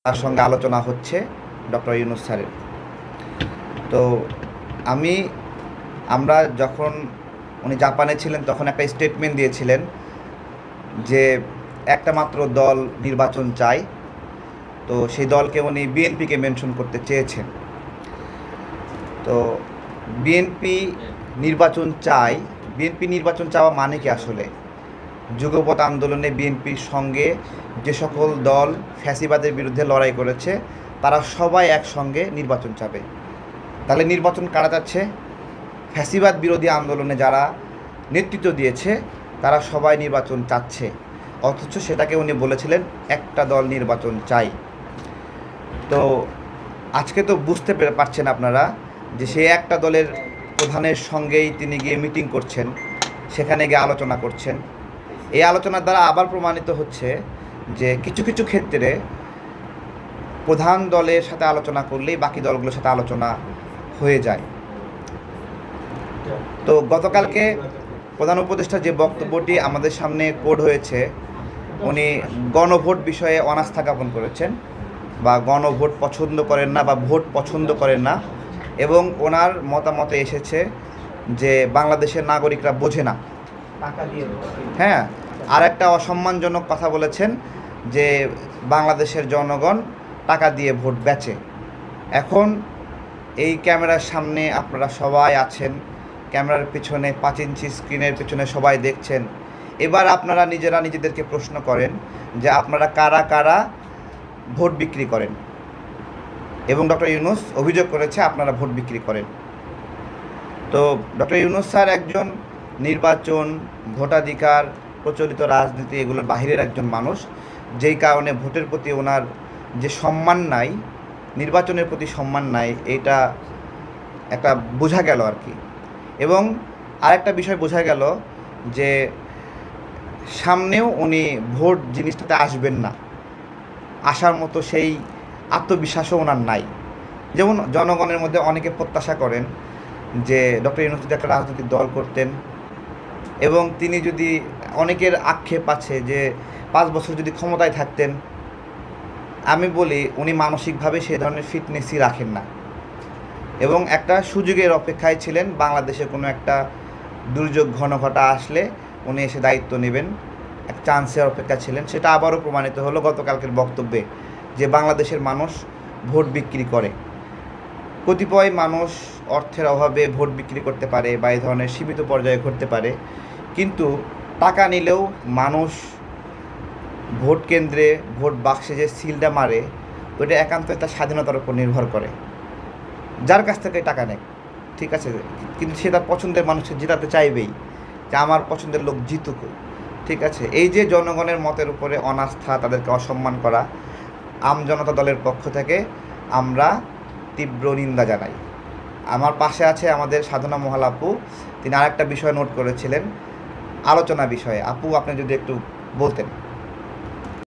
তার সঙ্গে আলোচনা হচ্ছে ডক্টর ইউনূস স্যারের। তো আমরা যখন উনি জাপানে ছিলেন তখন একটা স্টেটমেন্ট দিয়েছিলেন যে একটা মাত্র দল নির্বাচন চাই। তো সেই দলকে উনি বিএনপিকে মেনশন করতে চেয়েছেন। তো বিএনপি নির্বাচন চাওয়া মানে কি আসলে? যুগপৎ আন্দোলনে বিএনপির সঙ্গে যে সকল দল ফ্যাসিবাদের বিরুদ্ধে লড়াই করেছে তারা সবাই একসঙ্গে নির্বাচন চাবে। তাহলে নির্বাচন কারা চাচ্ছে? ফ্যাসিবাদ বিরোধী আন্দোলনে যারা নেতৃত্ব দিয়েছে তারা সবাই নির্বাচন চাচ্ছে, অথচ সেটাকে উনি বলেছিলেন একটা দল নির্বাচন চাই। তো আজকে তো বুঝতে পারছেন আপনারা যে সেই একটা দলের প্রধানের সঙ্গেই তিনি গিয়ে মিটিং করছেন, সেখানে গিয়ে আলোচনা করছেন। এই আলোচনার দ্বারা আবার প্রমাণিত হচ্ছে যে কিছু কিছু ক্ষেত্রে প্রধান দলের সাথে আলোচনা করলেই বাকি দলগুলোর সাথে আলোচনা হয়ে যায়। তো গতকালকে প্রধান উপদেষ্টা যে বক্তব্যটি আমাদের সামনে কোড হয়েছে, উনি গণভোট বিষয়ে অনাস্থা জ্ঞাপন করেছেন বা গণভোট পছন্দ করেন না বা ভোট পছন্দ করেন না, এবং ওনার মতামতে এসেছে যে বাংলাদেশের নাগরিকরা বোঝে না। হ্যাঁ, আর একটা অসম্মানজনক কথা বলেছেন যে বাংলাদেশের জনগণ টাকা দিয়ে ভোট বেচে। এখন এই ক্যামেরার সামনে আপনারা সবাই আছেন, ক্যামেরার পিছনে 5 ইঞ্চি স্ক্রিনের পিছনে সবাই দেখছেন। এবার আপনারা নিজেদেরকে প্রশ্ন করেন যে আপনারা কারা কারা ভোট বিক্রি করেন, এবং ডক্টর ইউনূস অভিযোগ করেছে আপনারা ভোট বিক্রি করেন। তো ডক্টর ইউনূস স্যার একজন নির্বাচন, ভোটাধিকার, প্রচলিত রাজনীতি এগুলোর বাহিরের একজন মানুষ, যেই কারণে ভোটের প্রতি ওনার যে সম্মান নাই, নির্বাচনের প্রতি সম্মান নাই, এইটা একটা বোঝা গেল আর কি। এবং আরেকটা বিষয় বোঝা গেল যে সামনেও উনি ভোট জিনিসটাতে আসবেন না, আসার মতো সেই আত্মবিশ্বাসও ওনার নাই। যেমন জনগণের মধ্যে অনেকে প্রত্যাশা করেন যে ডক্টর ইউনূস যদি একটা রাজনৈতিক দল করতেন, এবং তিনি যদি, অনেকের আক্ষেপ আছে যে 5 বছর যদি ক্ষমতায় থাকতেন। আমি বলি উনি মানসিকভাবে সেই ধরনের ফিটনেসই রাখেন না, এবং একটা সুযোগের অপেক্ষায় ছিলেন। বাংলাদেশে কোনো একটা দুর্যোগ ঘটা আসলে উনি এসে দায়িত্ব নেবেন, এক চান্সের অপেক্ষা ছিলেন। সেটা আবারও প্রমাণিত হলো গতকালকের বক্তব্যে যে বাংলাদেশের মানুষ ভোট বিক্রি করে। কতিপয় মানুষ অর্থের অভাবে ভোট বিক্রি করতে পারে বা এই ধরনের সীমিত পর্যায়ে ঘটতে পারে, কিন্তু টাকা নিলেও মানুষ ভোট কেন্দ্রে ভোট বাক্সে যে সিলটা মারে ওইটা একান্ত একটা স্বাধীনতার উপর নির্ভর করে। যার কাছ থেকে টাকা নেয়, ঠিক আছে, কিন্তু সে তার পছন্দের মানুষকে জেতাতে চাইবেই, যে আমার পছন্দের লোক জিতুক, ঠিক আছে। এই যে জনগণের মতের উপরে অনাস্থা, তাদেরকে অসম্মান করা, আমজনতা দলের পক্ষ থেকে আমরা তীব্র নিন্দা জানাই। আমার পাশে আছে আমাদের সাধনা মহাল আপু, তিনি আরেকটা বিষয় নোট করেছিলেন, আলোচনা বিষয়ে। আপু, আপনি যদি একটু বলতেন।